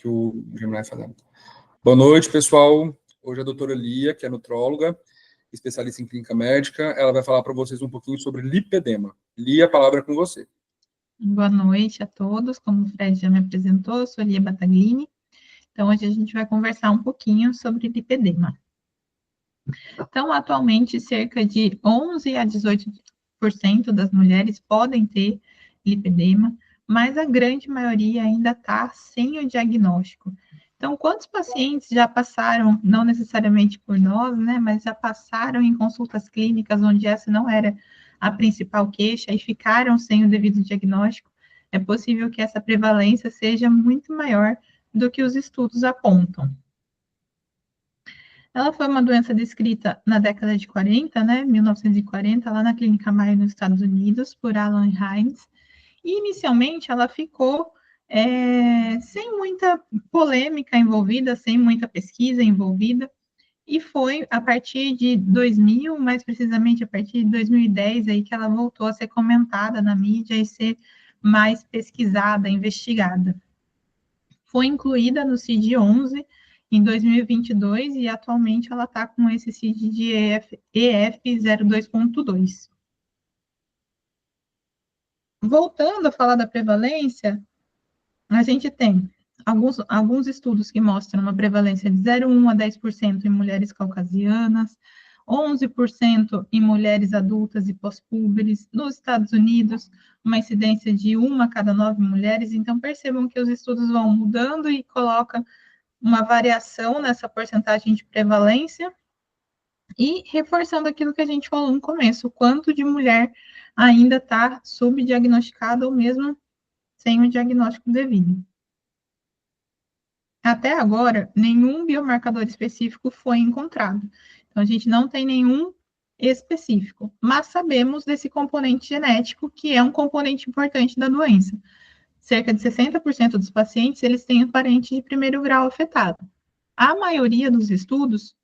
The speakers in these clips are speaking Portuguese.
que o Gemini está fazendo. Boa noite, pessoal. Hoje a doutora Lia, que é nutróloga, especialista em clínica médica, ela vai falar para vocês um pouquinho sobre lipedema. Lia, a palavra é com você. Boa noite a todos. Como o Fred já me apresentou, eu sou Lia Battaglini. Então, hoje a gente vai conversar um pouquinho sobre lipedema. Então, atualmente, cerca de 11 a 18% das mulheres podem ter lipedema, mas a grande maioria ainda está sem o diagnóstico. Então, quantos pacientes já passaram, não necessariamente por nós, né, mas já passaram em consultas clínicas onde essa não era a principal queixa e ficaram sem o devido diagnóstico? É possível que essa prevalência seja muito maior do que os estudos apontam. Ela foi uma doença descrita na década de 40, né, 1940, lá na Clínica Mayo, nos Estados Unidos, por Alan Hines. E, inicialmente, ela ficou sem muita polêmica envolvida, sem muita pesquisa envolvida, e foi a partir de 2000, mais precisamente a partir de 2010, aí que ela voltou a ser comentada na mídia e ser mais pesquisada, investigada. Foi incluída no CID-11 em 2022 e atualmente ela está com esse CID de EF02.2. Voltando a falar da prevalência, a gente tem alguns estudos que mostram uma prevalência de 0,1 a 10% em mulheres caucasianas, 11% em mulheres adultas e pós-púberes. Nos Estados Unidos, uma incidência de 1 a cada 9 mulheres. Então, percebam que os estudos vão mudando e colocam uma variação nessa porcentagem de prevalência e reforçando aquilo que a gente falou no começo, o quanto de mulher ainda está subdiagnosticada ou mesmo sem o diagnóstico devido. Até agora, nenhum biomarcador específico foi encontrado. Então, a gente não tem nenhum específico, mas sabemos desse componente genético, que é um componente importante da doença. Cerca de 60% dos pacientes, eles têm um parente de primeiro grau afetado. A maioria dos estudos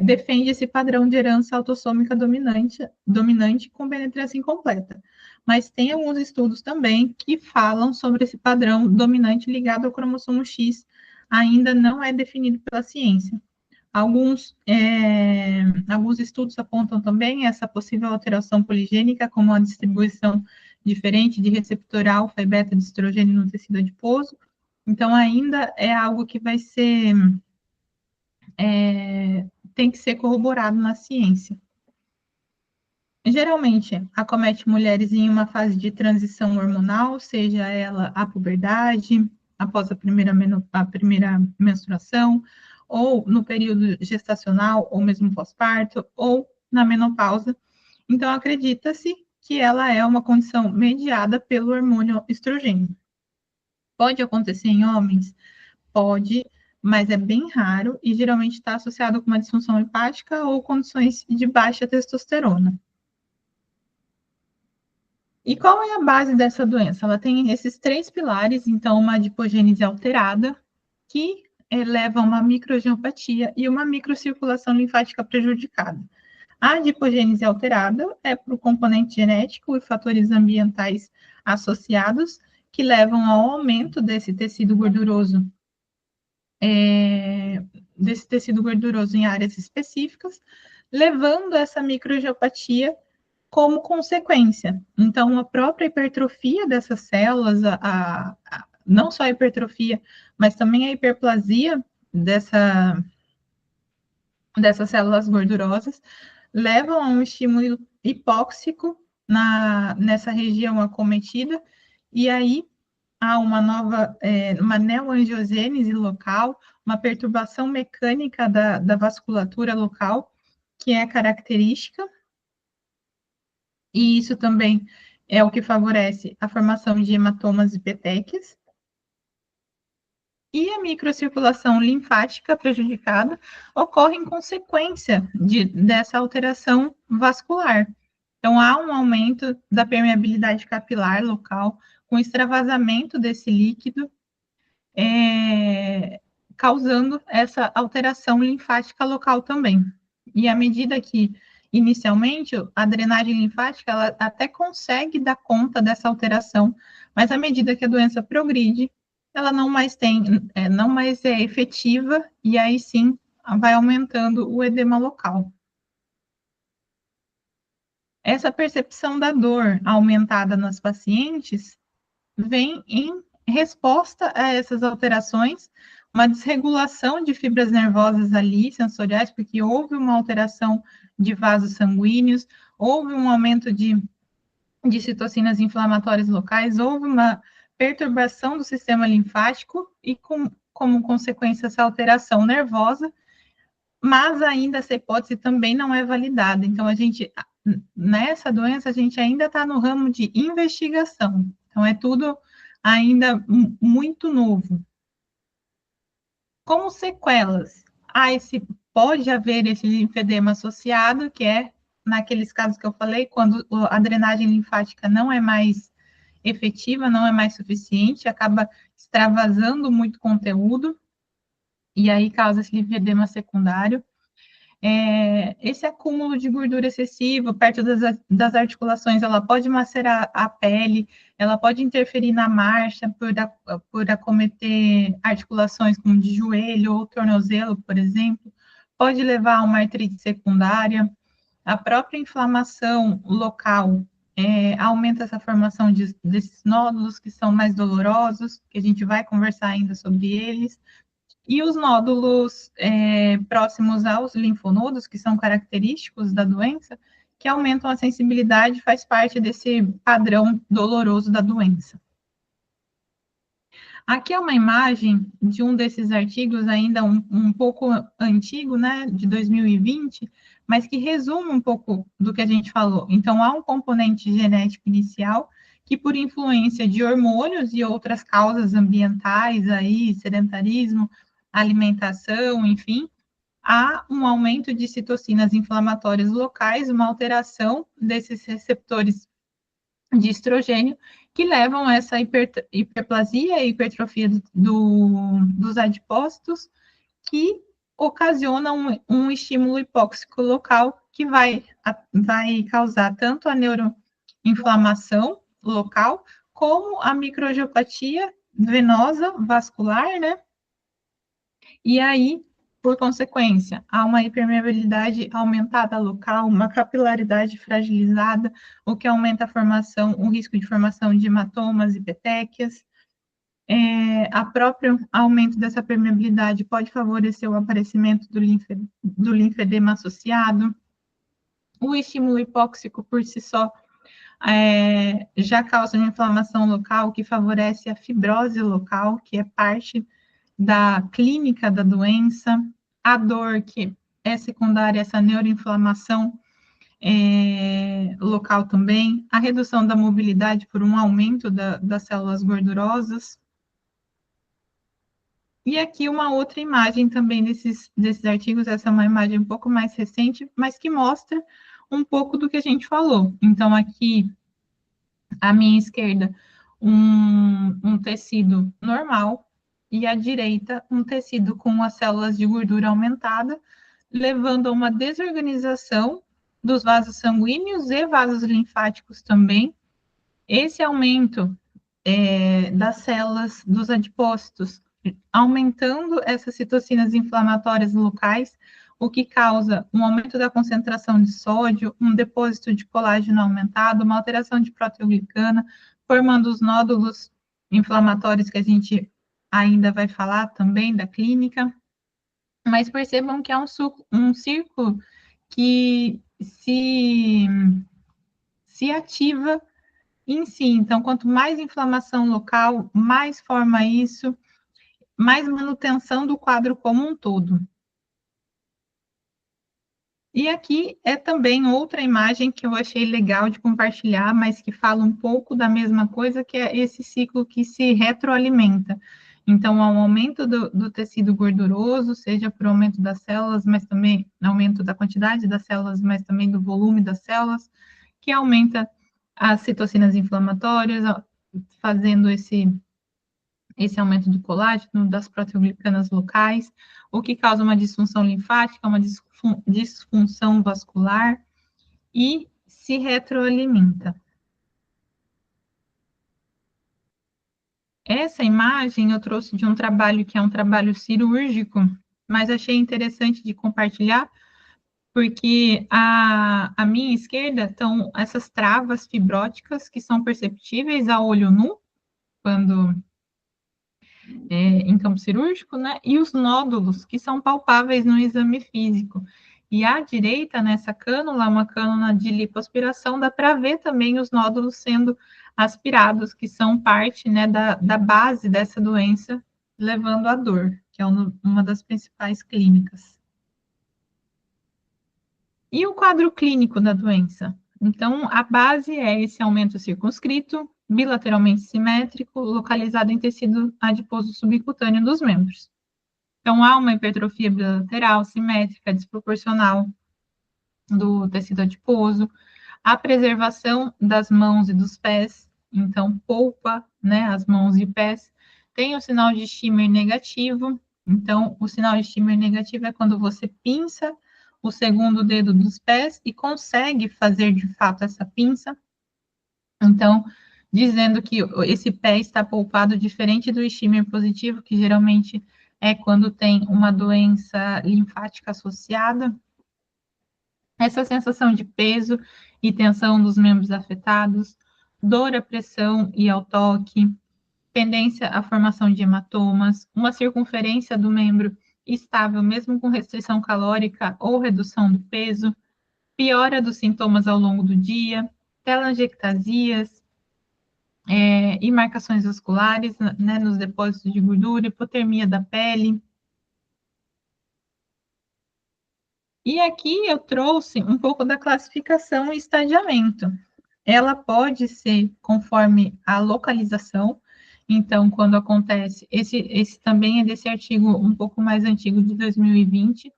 defende esse padrão de herança autossômica dominante com penetração incompleta. Mas tem alguns estudos também que falam sobre esse padrão dominante ligado ao cromossomo X, ainda não é definido pela ciência. Alguns estudos apontam também essa possível alteração poligênica, como a distribuição diferente de receptor alfa e beta de estrogênio no tecido adiposo. Então, ainda é algo que vai ser tem que ser corroborado na ciência. Geralmente, acomete mulheres em uma fase de transição hormonal, seja ela a puberdade, após a primeira menstruação, ou no período gestacional, ou mesmo pós-parto, ou na menopausa. Então, acredita-se que ela é uma condição mediada pelo hormônio estrogênio. Pode acontecer em homens? Pode, mas é bem raro e geralmente está associado com uma disfunção hepática ou condições de baixa testosterona. E qual é a base dessa doença? Ela tem esses 3 pilares, então uma adipogênese alterada, que leva a uma microangiopatia e uma microcirculação linfática prejudicada. A adipogênese alterada é para o componente genético e fatores ambientais associados, que levam ao aumento desse tecido gorduroso em áreas específicas, levando essa microangiopatia como consequência. Então, a própria hipertrofia dessas células, não só a hipertrofia, mas também a hiperplasia dessas células gordurosas, levam a um estímulo hipóxico nessa região acometida, e aí há uma neoangiogênese local, uma perturbação mecânica da vasculatura local, que é característica, e isso também é o que favorece a formação de hematomas e petequias. E a microcirculação linfática prejudicada ocorre em consequência dessa alteração vascular. Então, há um aumento da permeabilidade capilar local, com extravasamento desse líquido, causando essa alteração linfática local também. E à medida que, inicialmente, a drenagem linfática, ela até consegue dar conta dessa alteração, mas à medida que a doença progride, ela não mais não mais é efetiva, e aí sim vai aumentando o edema local. Essa percepção da dor aumentada nas pacientes vem em resposta a essas alterações, uma desregulação de fibras nervosas ali, sensoriais, porque houve uma alteração de vasos sanguíneos, houve um aumento de citocinas inflamatórias locais, houve uma perturbação do sistema linfático e, como consequência, essa alteração nervosa, mas ainda essa hipótese também não é validada. Então, nessa doença, a gente ainda está no ramo de investigação. Então, é tudo ainda muito novo. Como sequelas, pode haver esse linfedema associado, que é naqueles casos que eu falei, quando a drenagem linfática não é mais efetiva, não é mais suficiente, acaba extravasando muito conteúdo, e aí causa esse linfedema secundário. Esse acúmulo de gordura excessivo perto das articulações, ela pode macerar a pele, ela pode interferir na marcha por acometer articulações como de joelho ou tornozelo, por exemplo, pode levar a uma artrite secundária. A própria inflamação local aumenta essa formação desses nódulos que são mais dolorosos, que a gente vai conversar ainda sobre eles. E os nódulos próximos aos linfonodos, que são característicos da doença, que aumentam a sensibilidade, faz parte desse padrão doloroso da doença. Aqui é uma imagem de um desses artigos, ainda um pouco antigo, né, de 2020, mas que resume um pouco do que a gente falou. Então, há um componente genético inicial que, por influência de hormônios e outras causas ambientais, aí, sedentarismo, alimentação, enfim, há um aumento de citocinas inflamatórias locais, uma alteração desses receptores de estrogênio que levam a essa hiperplasia e hipertrofia dos adipócitos, que ocasiona um estímulo hipóxico local que vai causar tanto a neuroinflamação local, como a microangiopatia venosa vascular, né? E aí, por consequência, há uma hipermeabilidade aumentada local, uma capilaridade fragilizada, o que aumenta o risco de formação de hematomas e petequias. A próprio aumento dessa permeabilidade pode favorecer o aparecimento do linfedema associado. O estímulo hipóxico por si só já causa uma inflamação local que favorece a fibrose local, que é parte da clínica da doença, a dor que é secundária a essa neuroinflamação local também, a redução da mobilidade por um aumento das células gordurosas. E aqui uma outra imagem também desses artigos, essa é uma imagem um pouco mais recente, mas que mostra um pouco do que a gente falou. Então, aqui, à minha esquerda, um tecido normal, e à direita, um tecido com as células de gordura aumentada, levando a uma desorganização dos vasos sanguíneos e vasos linfáticos também. Esse aumento das células dos adipócitos, aumentando essas citocinas inflamatórias locais, o que causa um aumento da concentração de sódio, um depósito de colágeno aumentado, uma alteração de proteoglicana, formando os nódulos inflamatórios que a gente ainda vai falar também da clínica. Mas percebam que é um círculo que se ativa em si. Então, quanto mais inflamação local, mais forma isso, mais manutenção do quadro como um todo. E aqui é também outra imagem que eu achei legal de compartilhar, mas que fala um pouco da mesma coisa, que é esse ciclo que se retroalimenta. Então, há um aumento do tecido gorduroso, seja por aumento das células, mas também aumento da quantidade das células, mas também do volume das células, que aumenta as citocinas inflamatórias, fazendo esse aumento do colágeno, das proteoglicanas locais, o que causa uma disfunção linfática, uma disfunção vascular e se retroalimenta. essa imagem eu trouxe de um trabalho que é um trabalho cirúrgico, mas achei interessante de compartilhar, porque à minha esquerda estão essas travas fibróticas que são perceptíveis a olho nu, quando em campo cirúrgico, né? E os nódulos que são palpáveis no exame físico. E à direita, nessa cânula, uma cânula de lipoaspiração, dá para ver também os nódulos sendo aspirados, que são parte, né, da base dessa doença, levando à dor, que é uma das principais clínicas. E o quadro clínico da doença? Então, a base é esse aumento circunscrito, bilateralmente simétrico, localizado em tecido adiposo subcutâneo dos membros. Então, há uma hipertrofia bilateral, simétrica, desproporcional do tecido adiposo, a preservação das mãos e dos pés, então, polpa, né, as mãos e pés, tem o sinal de shimmer negativo, então, o sinal de shimmer negativo é quando você pinça o segundo dedo dos pés e consegue fazer, de fato, essa pinça, então, dizendo que esse pé está polpado diferente do shimmer positivo, que geralmente é quando tem uma doença linfática associada. Essa sensação de peso e tensão dos membros afetados, dor à pressão e ao toque, tendência à formação de hematomas, uma circunferência do membro estável mesmo com restrição calórica ou redução do peso, piora dos sintomas ao longo do dia, telangiectasias, e marcações vasculares, né, nos depósitos de gordura, hipotermia da pele. E aqui eu trouxe um pouco da classificação e estadiamento. Ela pode ser conforme a localização, então, quando acontece, esse também é desse artigo um pouco mais antigo, de 2020,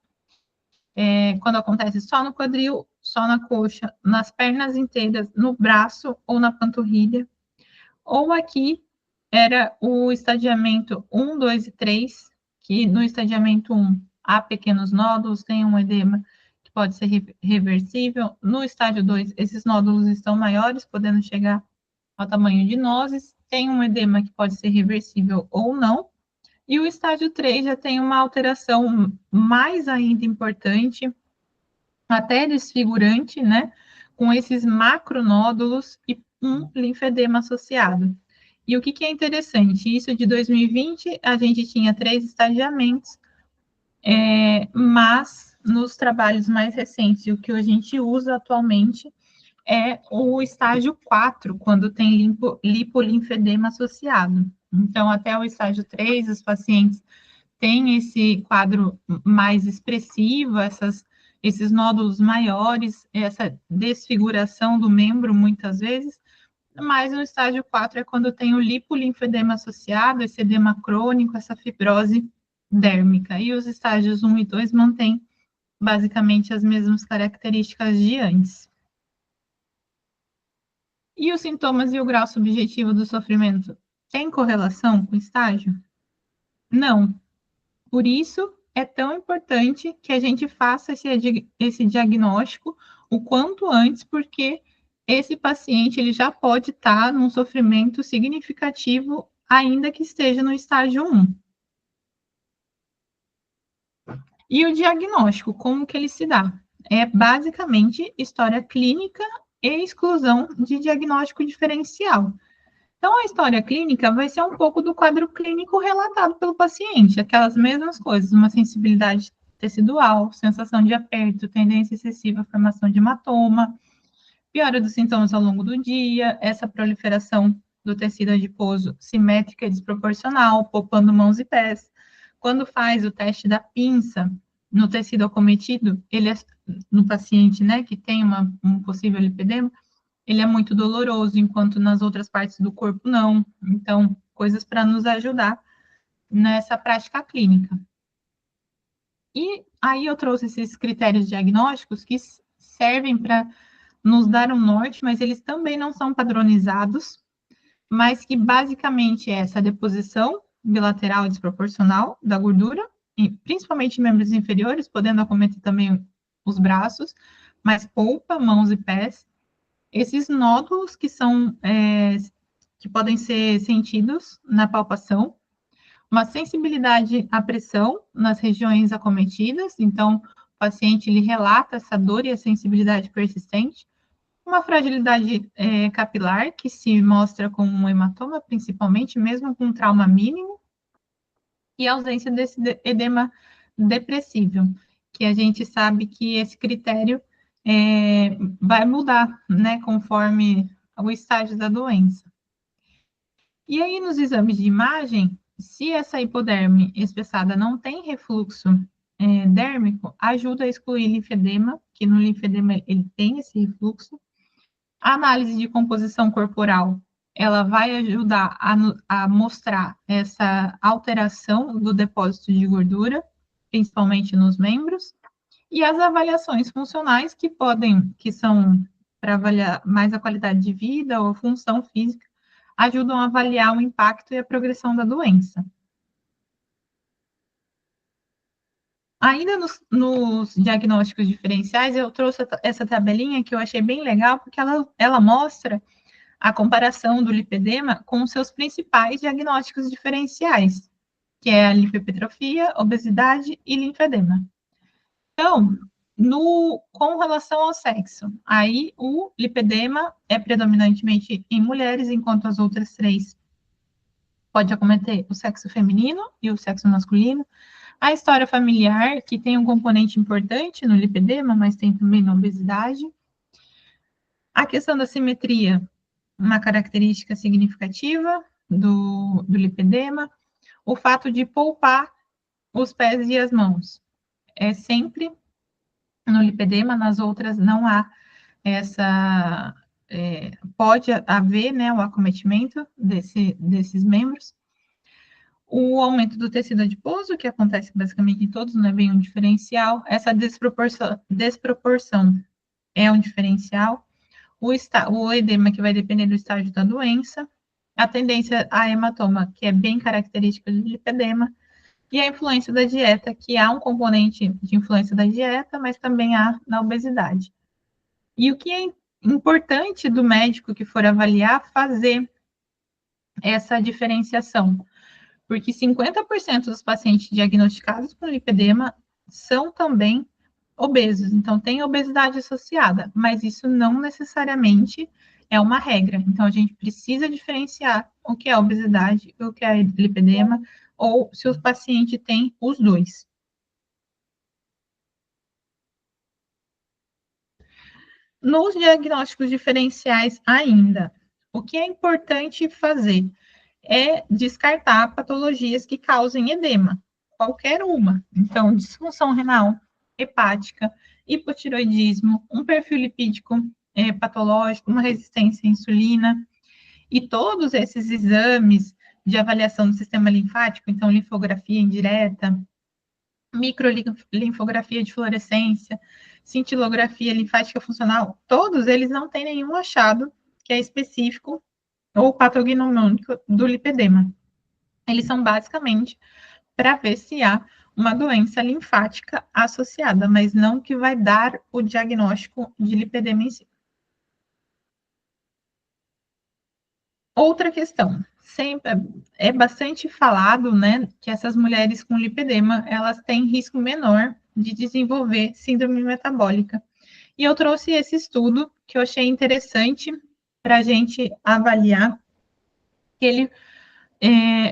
quando acontece só no quadril, só na coxa, nas pernas inteiras, no braço ou na panturrilha, ou aqui era o estadiamento 1, 2 e 3, que no estadiamento 1 há pequenos nódulos, tem um edema que pode ser reversível. No estágio 2, esses nódulos estão maiores, podendo chegar ao tamanho de nozes, tem um edema que pode ser reversível ou não. E o estágio 3 já tem uma alteração mais ainda importante, até desfigurante, né? Com esses macronódulos e um linfedema associado. E o que é interessante? Isso de 2020, a gente tinha 3 estadiamentos, mas nos trabalhos mais recentes, o que a gente usa atualmente é o estágio 4, quando tem lipolinfedema associado. Então, até o estágio 3, os pacientes têm esse quadro mais expressivo, esses nódulos maiores, essa desfiguração do membro, muitas vezes, mas no estágio 4 é quando tem o lipolinfedema associado, esse edema crônico, essa fibrose dérmica. E os estágios 1 e 2 mantêm basicamente as mesmas características de antes. E os sintomas e o grau subjetivo do sofrimento têm correlação com o estágio? Não. Por isso, é tão importante que a gente faça esse diagnóstico o quanto antes, porque esse paciente ele já pode estar num sofrimento significativo, ainda que esteja no estágio 1. E o diagnóstico, como que ele se dá? É basicamente história clínica e exclusão de diagnóstico diferencial. Então, a história clínica vai ser um pouco do quadro clínico relatado pelo paciente, aquelas mesmas coisas, uma sensibilidade tecidual, sensação de aperto, tendência excessiva à formação de hematoma, piora dos sintomas ao longo do dia, essa proliferação do tecido adiposo simétrica e desproporcional, poupando mãos e pés. Quando faz o teste da pinça no tecido acometido, ele é no paciente, né, que tem um possível lipedema, ele é muito doloroso, enquanto nas outras partes do corpo não. Então, coisas para nos ajudar nessa prática clínica. E aí eu trouxe esses critérios diagnósticos que servem para nos dar um norte, mas eles também não são padronizados, mas que basicamente é essa deposição bilateral desproporcional da gordura, principalmente em membros inferiores, podendo acometer também os braços, mas polpa, mãos e pés. Esses nódulos que que podem ser sentidos na palpação, uma sensibilidade à pressão nas regiões acometidas, então o paciente ele relata essa dor e a sensibilidade persistente, uma fragilidade capilar, que se mostra com um hematoma, principalmente, mesmo com trauma mínimo, e a ausência desse edema depressível, que a gente sabe que esse critério vai mudar, né, conforme o estágio da doença. E aí, nos exames de imagem, se essa hipoderme espessada não tem refluxo dérmico, ajuda a excluir linfedema, que no linfedema ele tem esse refluxo. A análise de composição corporal, ela vai ajudar a mostrar essa alteração do depósito de gordura, principalmente nos membros, e as avaliações funcionais que são para avaliar mais a qualidade de vida ou a função física, ajudam a avaliar o impacto e a progressão da doença. Ainda nos diagnósticos diferenciais, eu trouxe essa tabelinha que eu achei bem legal, porque ela mostra a comparação do lipedema com os seus principais diagnósticos diferenciais, que é a lipohipertrofia, obesidade e linfedema. Então, com relação ao sexo, aí o lipedema é predominantemente em mulheres, enquanto as outras três pode acometer o sexo feminino e o sexo masculino. A história familiar, que tem um componente importante no lipedema, mas tem também na obesidade. A questão da simetria, uma característica significativa do lipedema. O fato de poupar os pés e as mãos. É sempre no lipedema, nas outras não há essa... pode haver, né, o acometimento desses membros. O aumento do tecido adiposo, que acontece basicamente em todos, não é bem um diferencial. Essa desproporção é um diferencial. O edema, que vai depender do estágio da doença. A tendência a hematoma, que é bem característica do lipedema. E a influência da dieta, que há um componente de influência da dieta, mas também há na obesidade. E o que é importante do médico que for avaliar, fazer essa diferenciação. Porque 50% dos pacientes diagnosticados com lipedema são também obesos. Então, tem obesidade associada, mas isso não necessariamente é uma regra. Então, a gente precisa diferenciar o que é obesidade e o que é lipedema, ou se o paciente tem os dois. Nos diagnósticos diferenciais ainda, o que é importante fazer é descartar patologias que causem edema, qualquer uma. Então, disfunção renal, hepática, hipotiroidismo, um perfil lipídico patológico, uma resistência à insulina, e todos esses exames de avaliação do sistema linfático, então linfografia indireta, microlinfografia de fluorescência, cintilografia linfática funcional, todos eles não têm nenhum achado que é específico ou patognomônico do lipedema. Eles são basicamente para ver se há uma doença linfática associada, mas não que vai dar o diagnóstico de lipedema em si. Outra questão, sempre é bastante falado, né, que essas mulheres com lipedema, elas têm risco menor de desenvolver síndrome metabólica. E eu trouxe esse estudo que eu achei interessante para a gente avaliar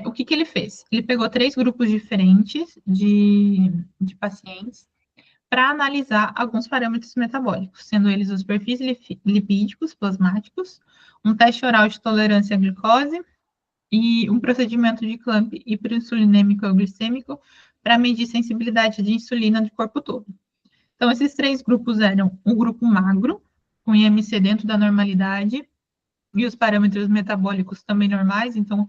o que ele fez. Ele pegou 3 grupos diferentes de pacientes para analisar alguns parâmetros metabólicos, sendo eles os perfis lipídicos plasmáticos, um teste oral de tolerância à glicose e um procedimento de clamp hiperinsulinêmico ou glicêmico para medir sensibilidade de insulina do corpo todo. Então, esses 3 grupos eram um grupo magro, com IMC dentro da normalidade, e os parâmetros metabólicos também normais, então,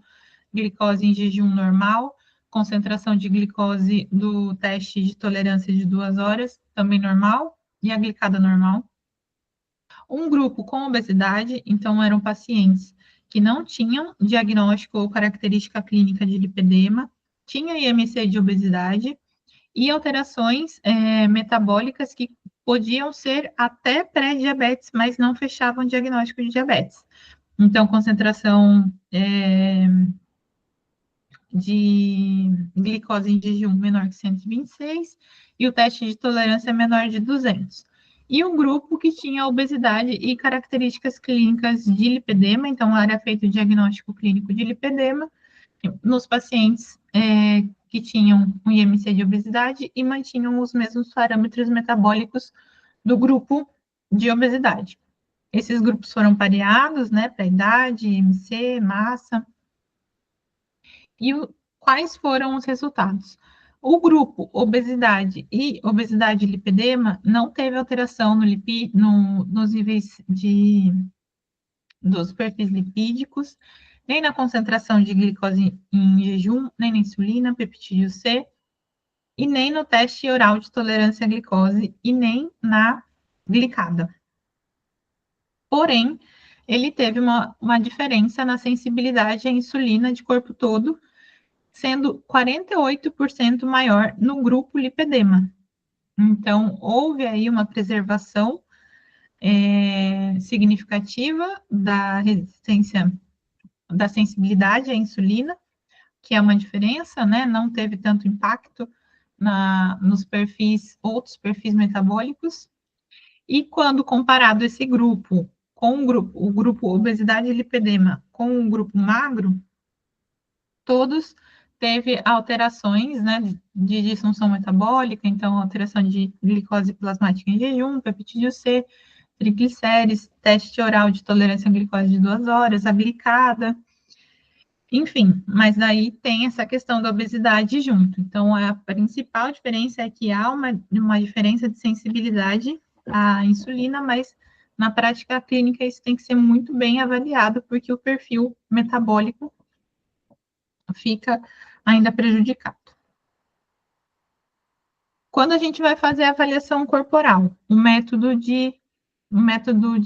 glicose em jejum normal, concentração de glicose do teste de tolerância de 2 horas, também normal, e a glicada normal. Um grupo com obesidade, então eram pacientes que não tinham diagnóstico ou característica clínica de lipedema, tinha IMC de obesidade e alterações metabólicas que podiam ser até pré-diabetes, mas não fechavam diagnóstico de diabetes. Então, concentração de glicose em jejum menor que 126 e o teste de tolerância menor de 200. E um grupo que tinha obesidade e características clínicas de lipedema, então era feito o diagnóstico clínico de lipedema nos pacientes que tinham um IMC de obesidade e mantinham os mesmos parâmetros metabólicos do grupo de obesidade. Esses grupos foram pareados, né, para idade, IMC, massa. E quais foram os resultados? O grupo obesidade e obesidade lipedema não teve alteração nos níveis dos perfis lipídicos, nem na concentração de glicose em jejum, nem na insulina, peptídeo C, e nem no teste oral de tolerância à glicose, e nem na glicada. Porém, ele teve uma diferença na sensibilidade à insulina de corpo todo, sendo 48% maior no grupo lipedema. Então, houve aí uma preservação significativa da resistência, da sensibilidade à insulina, que é uma diferença, né? Não teve tanto impacto nos outros perfis metabólicos. E quando comparado esse grupo com o grupo obesidade e lipedema com o grupo magro, todos teve alterações, né, de disfunção metabólica, então alteração de glicose plasmática em jejum, peptídeo C, triglicérides, teste oral de tolerância à glicose de 2 horas, a glicada, enfim, mas daí tem essa questão da obesidade junto. Então, a principal diferença é que há uma diferença de sensibilidade à insulina, mas na prática clínica isso tem que ser muito bem avaliado, porque o perfil metabólico fica ainda prejudicado. Quando a gente vai fazer a avaliação corporal, o método de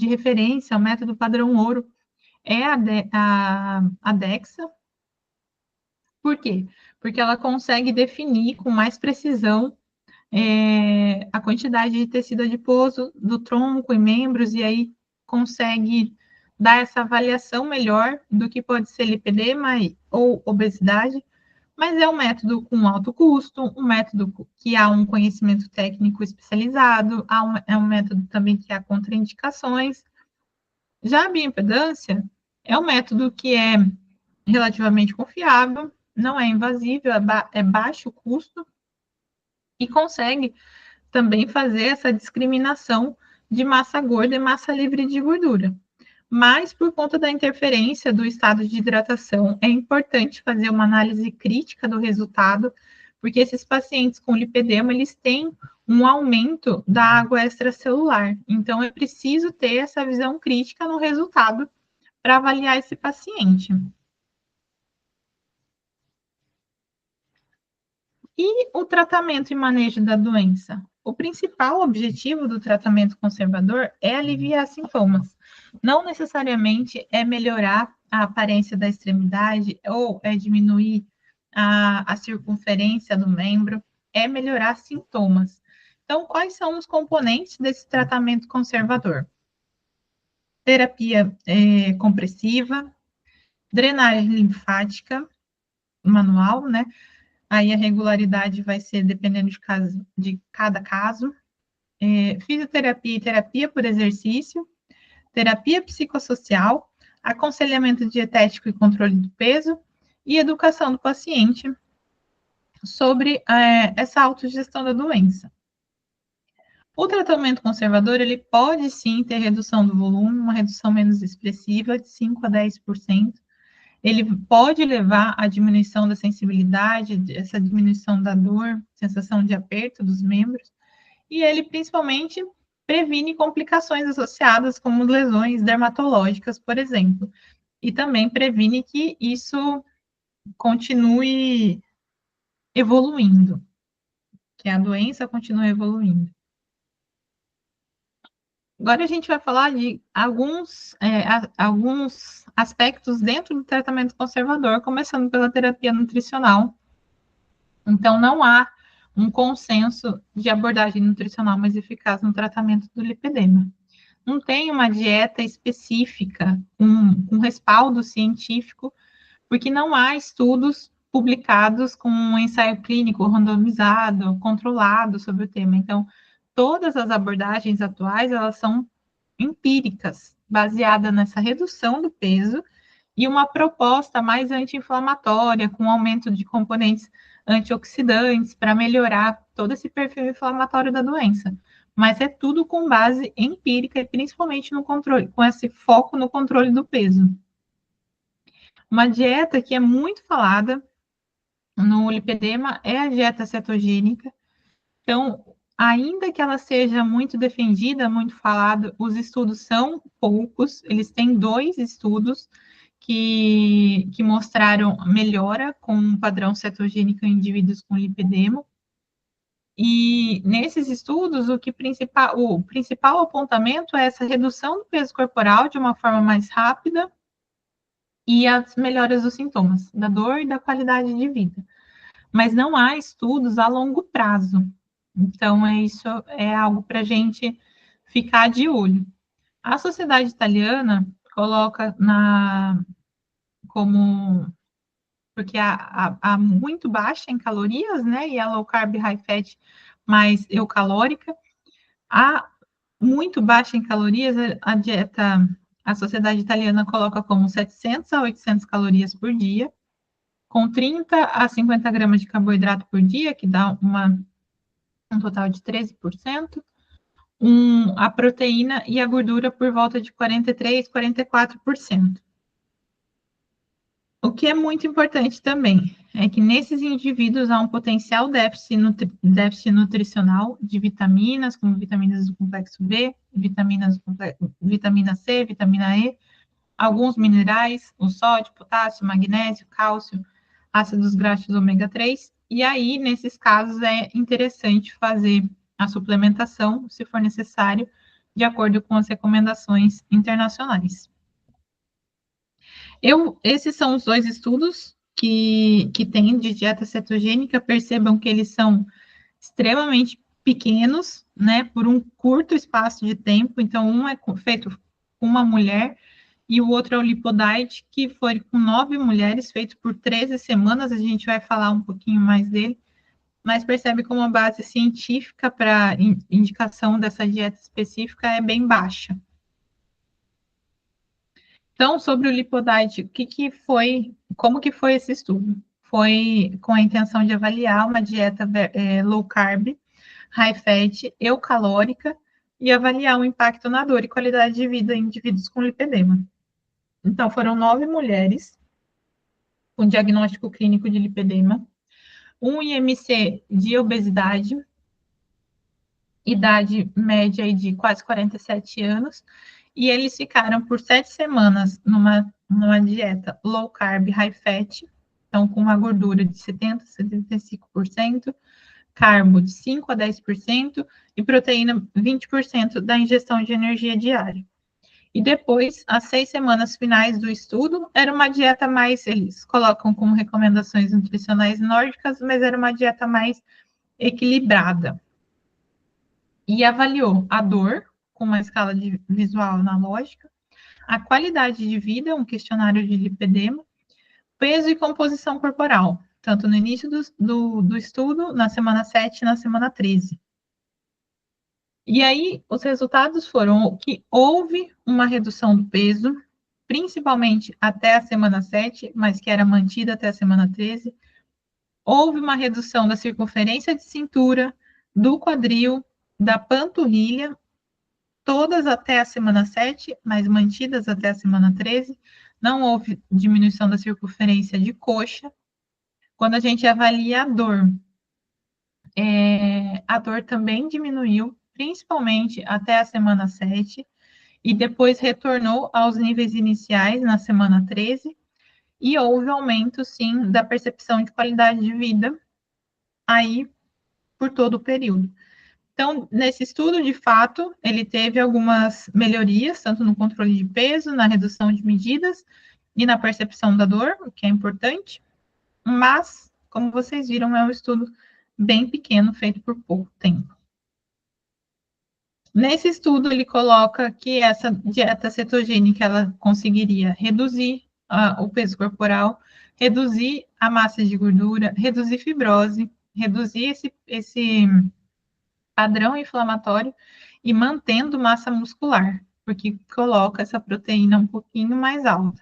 referência, o método padrão ouro, é a DEXA. Por quê? Porque ela consegue definir com mais precisão a quantidade de tecido adiposo do tronco e membros, e aí consegue dar essa avaliação melhor do que pode ser lipedema ou obesidade, mas é um método com alto custo, um método que há um conhecimento técnico especializado, é um método também que há contraindicações. Já a bioimpedância é um método que é relativamente confiável, não é invasivo, é baixo custo e consegue também fazer essa discriminação de massa gorda e massa livre de gordura. Mas, por conta da interferência do estado de hidratação, é importante fazer uma análise crítica do resultado, porque esses pacientes com lipedema, eles têm um aumento da água extracelular. Então, é preciso ter essa visão crítica no resultado para avaliar esse paciente. E o tratamento e manejo da doença? O principal objetivo do tratamento conservador é aliviar sintomas. Não necessariamente é melhorar a aparência da extremidade ou é diminuir a circunferência do membro, é melhorar sintomas. Então, quais são os componentes desse tratamento conservador? Terapia compressiva, drenagem linfática manual, né? Aí a regularidade vai ser dependendo de cada caso. Fisioterapia e terapia por exercício, terapia psicossocial, aconselhamento dietético e controle do peso e educação do paciente sobre essa autogestão da doença. O tratamento conservador, ele pode sim ter redução do volume, uma redução menos expressiva, de 5 a 10%. Ele pode levar à diminuição da sensibilidade, essa diminuição da dor, sensação de aperto dos membros, e ele principalmente previne complicações associadas, como lesões dermatológicas, por exemplo, e também previne que isso continue evoluindo, que a doença continue evoluindo. Agora a gente vai falar de alguns aspectos dentro do tratamento conservador, começando pela terapia nutricional. Então, não há um consenso de abordagem nutricional mais eficaz no tratamento do lipedema. não tem uma dieta específica, com respaldo científico, porque não há estudos publicados com um ensaio clínico randomizado, controlado sobre o tema. Então, todas as abordagens atuais, elas são empíricas, baseadas nessa redução do peso e uma proposta mais anti-inflamatória, com aumento de componentes antioxidantes para melhorar todo esse perfil inflamatório da doença. Mas é tudo com base empírica e principalmente no controle, com esse foco no controle do peso. Uma dieta que é muito falada no lipedema é a dieta cetogênica. Então, ainda que ela seja muito defendida, muito falada, os estudos são poucos. Eles têm 2 estudos que mostraram melhora com o padrão cetogênico em indivíduos com lipedema. E nesses estudos, o principal apontamento é essa redução do peso corporal de uma forma mais rápida e as melhoras dos sintomas, da dor e da qualidade de vida. Mas não há estudos a longo prazo. Então, isso é algo para a gente ficar de olho. A sociedade italiana coloca porque há muito baixa em calorias, né? E a low carb, high fat mais eucalórica. A muito baixa em calorias, a sociedade italiana coloca como 700 a 800 calorias por dia, com 30 a 50 gramas de carboidrato por dia, que dá um total de 13%, a proteína e a gordura por volta de 43, 44%. O que é muito importante também é que nesses indivíduos há um potencial déficit nutricional de vitaminas, como vitaminas do complexo B, vitamina C, vitamina E, alguns minerais, o sódio, potássio, magnésio, cálcio, ácidos graxos ômega 3, e aí, nesses casos, é interessante fazer a suplementação, se for necessário, de acordo com as recomendações internacionais. Esses são os 2 estudos que tem de dieta cetogênica. Percebam que eles são extremamente pequenos, né, por um curto espaço de tempo. Então, um é feito com uma mulher e o outro é o Lipodiet, que foi com 9 mulheres, feito por 13 semanas. A gente vai falar um pouquinho mais dele, mas percebe como a base científica para indicação dessa dieta específica é bem baixa. Então, sobre o Lipodiet, como que foi esse estudo? Foi com a intenção de avaliar uma dieta low carb, high fat, eucalórica, e avaliar o impacto na dor e qualidade de vida em indivíduos com lipedema. Então, foram 9 mulheres com diagnóstico clínico de lipedema, um IMC de obesidade, idade média de quase 47 anos, e eles ficaram por 7 semanas numa dieta low carb, high fat, então com uma gordura de 70% a 75%, carbo de 5% a 10% e proteína 20% da ingestão de energia diária. E depois, as 6 semanas finais do estudo, era uma dieta mais, eles colocam como recomendações nutricionais nórdicas, mas era uma dieta mais equilibrada. E avaliou a dor, com uma escala de visual analógica, a qualidade de vida, um questionário de lipedema, peso e composição corporal, tanto no início do estudo, na semana 7 e na semana 13. E aí, os resultados foram que houve uma redução do peso, principalmente até a semana 7, mas que era mantida até a semana 13. Houve uma redução da circunferência de cintura, do quadril, da panturrilha, todas até a semana 7, mas mantidas até a semana 13. Não houve diminuição da circunferência de coxa. Quando a gente avalia a dor também diminuiu, principalmente até a semana 7, e depois retornou aos níveis iniciais na semana 13, e houve aumento, sim, da percepção de qualidade de vida aí por todo o período. Então, nesse estudo, de fato, ele teve algumas melhorias, tanto no controle de peso, na redução de medidas e na percepção da dor, o que é importante, mas, como vocês viram, é um estudo bem pequeno, feito por pouco tempo. Nesse estudo, ele coloca que essa dieta cetogênica, ela conseguiria reduzir o peso corporal, reduzir a massa de gordura, reduzir fibrose, reduzir esse padrão inflamatório e mantendo massa muscular, porque coloca essa proteína um pouquinho mais alta.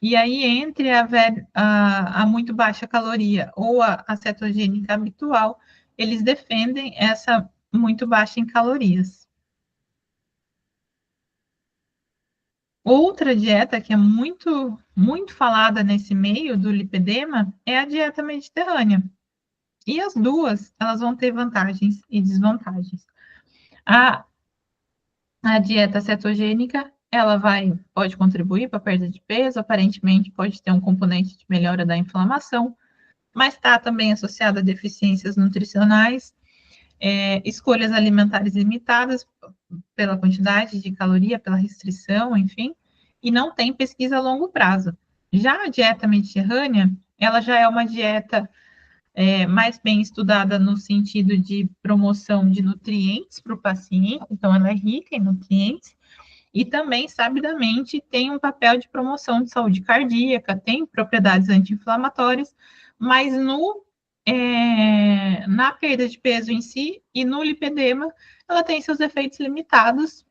E aí, entre a muito baixa caloria ou a cetogênica habitual, eles defendem essa muito baixa em calorias. Outra dieta que é muito, muito falada nesse meio do lipedema é a dieta mediterrânea. E as duas, elas vão ter vantagens e desvantagens. A dieta cetogênica, ela pode contribuir para a perda de peso, aparentemente pode ter um componente de melhora da inflamação, mas está também associada a deficiências nutricionais, escolhas alimentares limitadas pela quantidade de caloria, pela restrição, enfim, e não tem pesquisa a longo prazo. Já a dieta mediterrânea, ela já é uma dieta mais bem estudada no sentido de promoção de nutrientes para o paciente, então ela é rica em nutrientes, e também, sabidamente, tem um papel de promoção de saúde cardíaca, tem propriedades anti-inflamatórias, mas na perda de peso em si e no lipedema, ela tem seus efeitos limitados,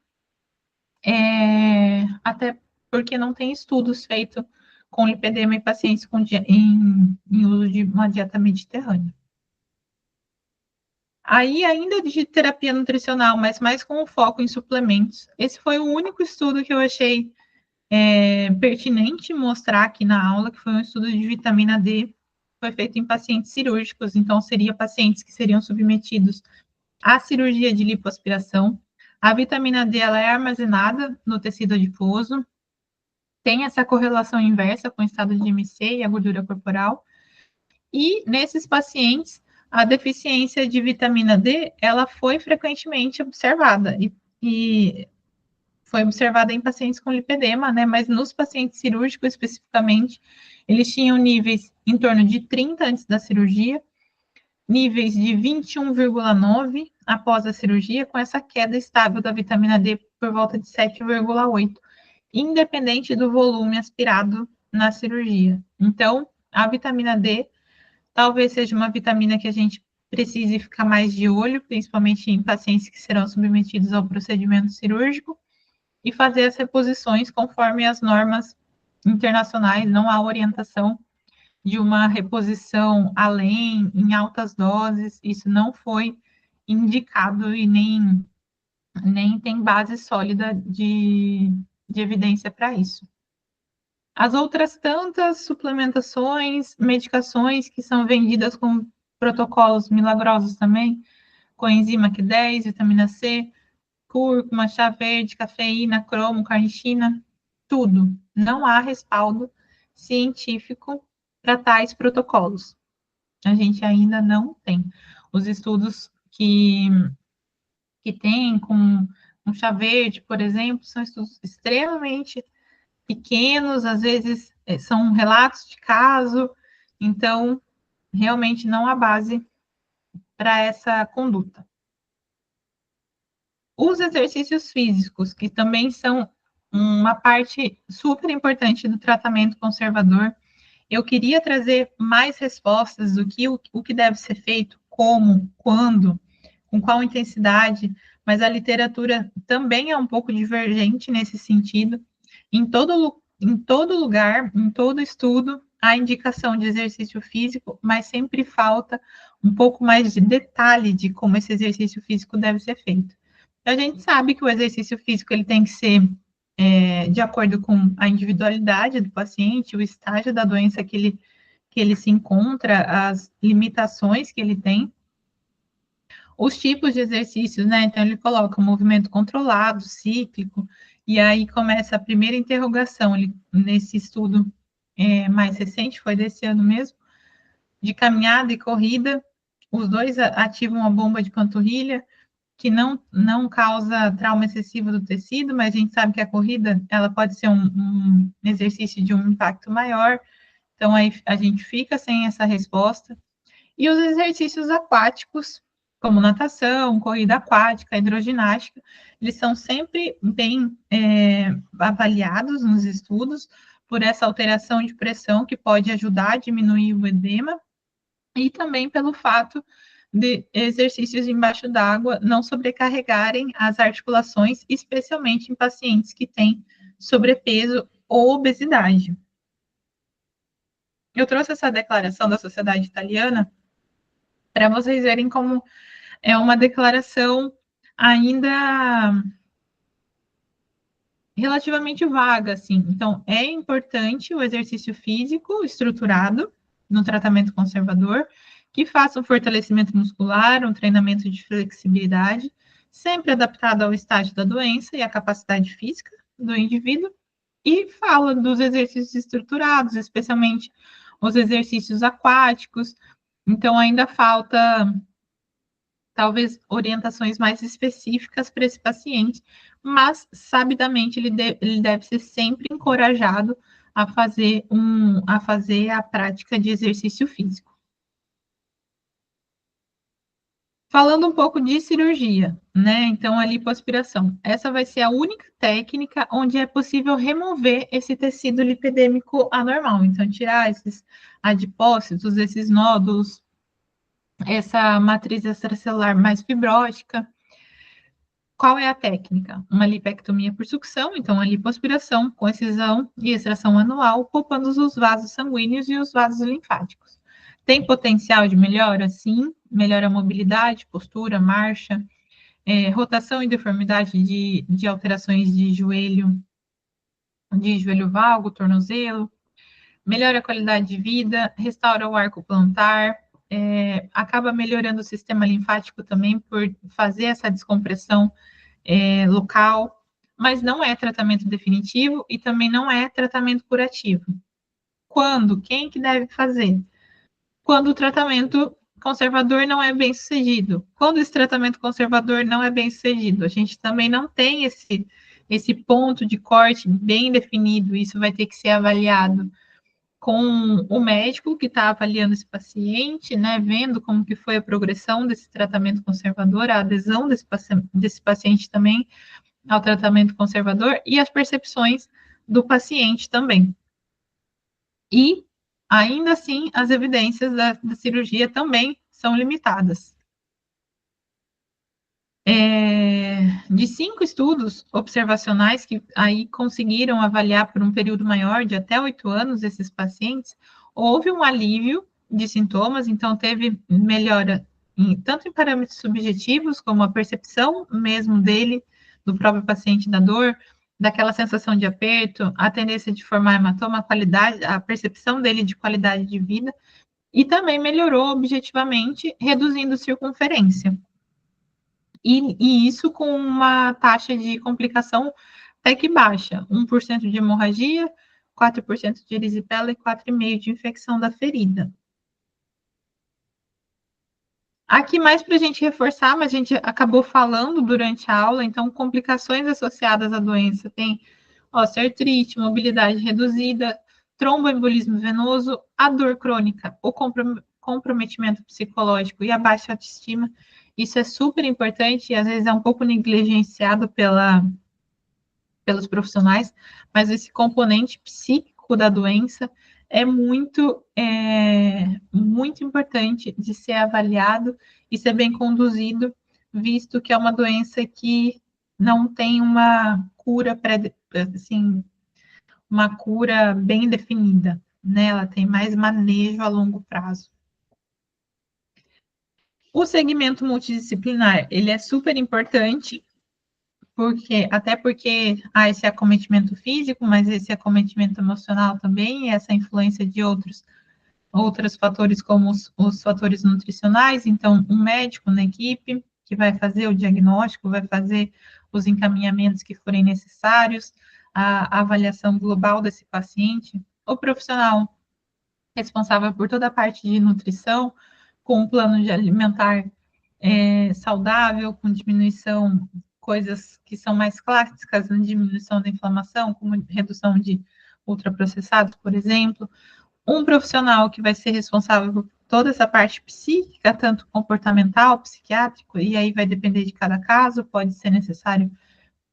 até porque não tem estudos feitos com lipedema em pacientes em uso de uma dieta mediterrânea. Aí, ainda de terapia nutricional, mas mais com foco em suplementos. Esse foi o único estudo que eu achei pertinente mostrar aqui na aula, que foi um estudo de vitamina D, foi feito em pacientes cirúrgicos, então seria pacientes que seriam submetidos à cirurgia de lipoaspiração. A vitamina D, ela é armazenada no tecido adiposo, tem essa correlação inversa com o estado de MC e a gordura corporal, e nesses pacientes, a deficiência de vitamina D, ela foi frequentemente observada, e foi observada em pacientes com lipedema, né, mas nos pacientes cirúrgicos especificamente, eles tinham níveis em torno de 30 antes da cirurgia, níveis de 21,9 após a cirurgia, com essa queda estável da vitamina D por volta de 7,8, independente do volume aspirado na cirurgia. Então, a vitamina D talvez seja uma vitamina que a gente precise ficar mais de olho, principalmente em pacientes que serão submetidos ao procedimento cirúrgico, e fazer as reposições conforme as normas internacionais. Não há orientação de uma reposição além, em altas doses, isso não foi indicado e nem tem base sólida de evidência para isso. As outras tantas suplementações, medicações que são vendidas com protocolos milagrosos também, coenzima Q10, vitamina C, cúrcuma, chá verde, cafeína, cromo, carnitina, tudo. Não há respaldo científico para tais protocolos. A gente ainda não tem. Os estudos que tem com chá verde, por exemplo, são estudos extremamente pequenos, às vezes são relatos de caso, então realmente não há base para essa conduta. Os exercícios físicos, que também são uma parte super importante do tratamento conservador, eu queria trazer mais respostas do que o que deve ser feito, como, quando, com qual intensidade, mas a literatura também é um pouco divergente nesse sentido. Em todo lugar, em todo estudo, há indicação de exercício físico, mas sempre falta um pouco mais de detalhe de como esse exercício físico deve ser feito. A gente sabe que o exercício físico ele tem que ser de acordo com a individualidade do paciente, o estágio da doença que ele se encontra, as limitações que ele tem, os tipos de exercícios, né? Então, ele coloca movimento controlado, cíclico, e aí começa a primeira interrogação, nesse estudo mais recente, foi desse ano mesmo, de caminhada e corrida, os dois ativam a bomba de panturrilha, que não causa trauma excessivo do tecido, mas a gente sabe que a corrida, ela pode ser um exercício de um impacto maior, então aí a gente fica sem essa resposta. E os exercícios aquáticos, como natação, corrida aquática, hidroginástica, eles são sempre bem avaliados nos estudos por essa alteração de pressão que pode ajudar a diminuir o edema e também pelo fato de exercícios embaixo d'água não sobrecarregarem as articulações, especialmente em pacientes que têm sobrepeso ou obesidade. Eu trouxe essa declaração da Sociedade Italiana para vocês verem como é uma declaração ainda relativamente vaga, assim. Então, é importante o exercício físico estruturado no tratamento conservador, que faça um fortalecimento muscular, um treinamento de flexibilidade, sempre adaptado ao estágio da doença e à capacidade física do indivíduo, e fala dos exercícios estruturados, especialmente os exercícios aquáticos. Então, ainda falta talvez orientações mais específicas para esse paciente, mas sabidamente ele deve ser sempre encorajado a fazer a prática de exercício físico. Falando um pouco de cirurgia, né? Então, a lipoaspiração. Essa vai ser a única técnica onde é possível remover esse tecido lipedêmico anormal. Então, tirar esses adipócitos, esses nódulos, essa matriz extracelular mais fibrótica. Qual é a técnica? Uma lipectomia por sucção, então a lipoaspiração com excisão e extração anual, poupando os vasos sanguíneos e os vasos linfáticos. Tem potencial de melhora? Sim, melhora a mobilidade, postura, marcha, rotação e deformidade de alterações de joelho valgo, tornozelo, melhora a qualidade de vida, restaura o arco plantar, acaba melhorando o sistema linfático também por fazer essa descompressão local, mas não é tratamento definitivo e também não é tratamento curativo. Quando? Quem que deve fazer? Quando o tratamento conservador não é bem sucedido. Quando esse tratamento conservador não é bem sucedido, a gente também não tem esse ponto de corte bem definido, isso vai ter que ser avaliado com o médico que está avaliando esse paciente, né, vendo como que foi a progressão desse tratamento conservador, a adesão desse paciente também ao tratamento conservador e as percepções do paciente também. E, ainda assim, as evidências da cirurgia também são limitadas. De 5 estudos observacionais que aí conseguiram avaliar por um período maior, de até 8 anos, esses pacientes, houve um alívio de sintomas, então teve melhora tanto em parâmetros subjetivos, como a percepção mesmo dele, do próprio paciente da dor, daquela sensação de aperto, a tendência de formar hematoma, a percepção dele de qualidade de vida, e também melhorou objetivamente, reduzindo circunferência. E isso com uma taxa de complicação até que baixa, 1% de hemorragia, 4% de erisipela e 4,5% de infecção da ferida. Aqui mais para a gente reforçar, mas a gente acabou falando durante a aula, então complicações associadas à doença tem osteoartrite, mobilidade reduzida, tromboembolismo venoso, a dor crônica, o comprometimento psicológico e a baixa autoestima. Isso é super importante e às vezes é um pouco negligenciado pelos profissionais, mas esse componente psíquico da doença é muito importante de ser avaliado e ser bem conduzido, visto que é uma doença que não tem uma cura uma cura bem definida, né? Ela tem mais manejo a longo prazo. O segmento multidisciplinar, ele é super importante, até porque há esse acometimento físico, mas esse acometimento emocional também, e essa influência de outros fatores, como os fatores nutricionais. Então, um médico na equipe, que vai fazer o diagnóstico, vai fazer os encaminhamentos que forem necessários, a avaliação global desse paciente, o profissional responsável por toda a parte de nutrição, com um plano de alimentar saudável, com diminuição, coisas que são mais clássicas, na diminuição da inflamação, como redução de ultraprocessados, por exemplo. Um profissional que vai ser responsável toda essa parte psíquica, tanto comportamental, psiquiátrico, e aí vai depender de cada caso, pode ser necessário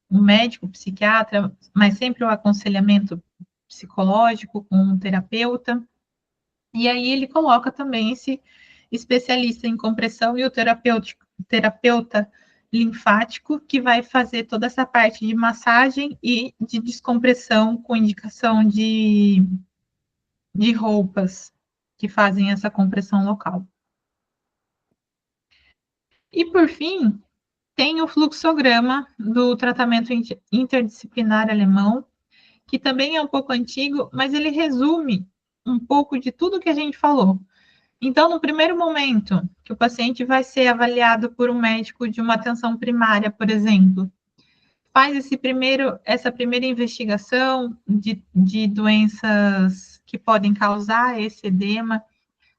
um médico, psiquiatra, mas sempre o aconselhamento psicológico com um terapeuta. E aí ele coloca também esse especialista em compressão e o terapeuta linfático, que vai fazer toda essa parte de massagem e de descompressão com indicação de roupas que fazem essa compressão local. E, por fim, tem o fluxograma do tratamento interdisciplinar alemão, que também é um pouco antigo, mas ele resume um pouco de tudo que a gente falou. Então, no primeiro momento, que o paciente vai ser avaliado por um médico de uma atenção primária, por exemplo, faz essa primeira investigação de doenças que podem causar esse edema,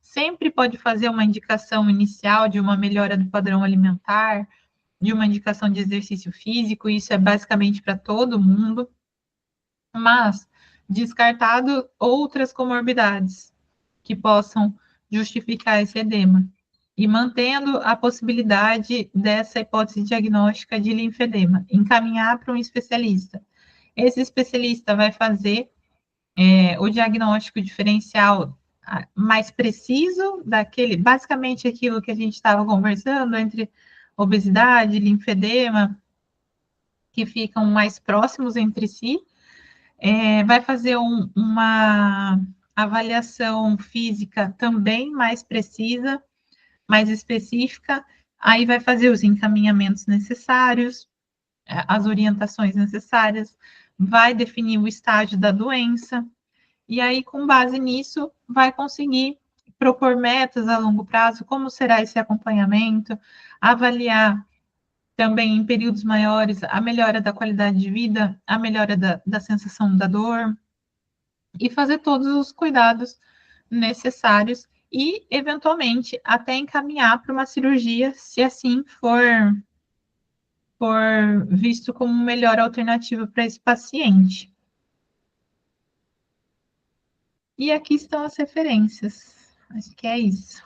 sempre pode fazer uma indicação inicial de uma melhora do padrão alimentar, de uma indicação de exercício físico, isso é basicamente para todo mundo, mas descartado outras comorbidades que possam justificar esse edema, e mantendo a possibilidade dessa hipótese diagnóstica de linfedema, encaminhar para um especialista. Esse especialista vai fazer o diagnóstico diferencial mais preciso daquele, basicamente aquilo que a gente estava conversando entre obesidade, linfedema, que ficam mais próximos entre si, vai fazer uma avaliação física também mais precisa, mais específica, aí vai fazer os encaminhamentos necessários, as orientações necessárias, vai definir o estágio da doença, e aí, com base nisso, vai conseguir propor metas a longo prazo, como será esse acompanhamento, avaliar também em períodos maiores a melhora da qualidade de vida, a melhora da sensação da dor, e fazer todos os cuidados necessários e, eventualmente, até encaminhar para uma cirurgia, se assim for visto como melhor alternativa para esse paciente. E aqui estão as referências. Acho que é isso.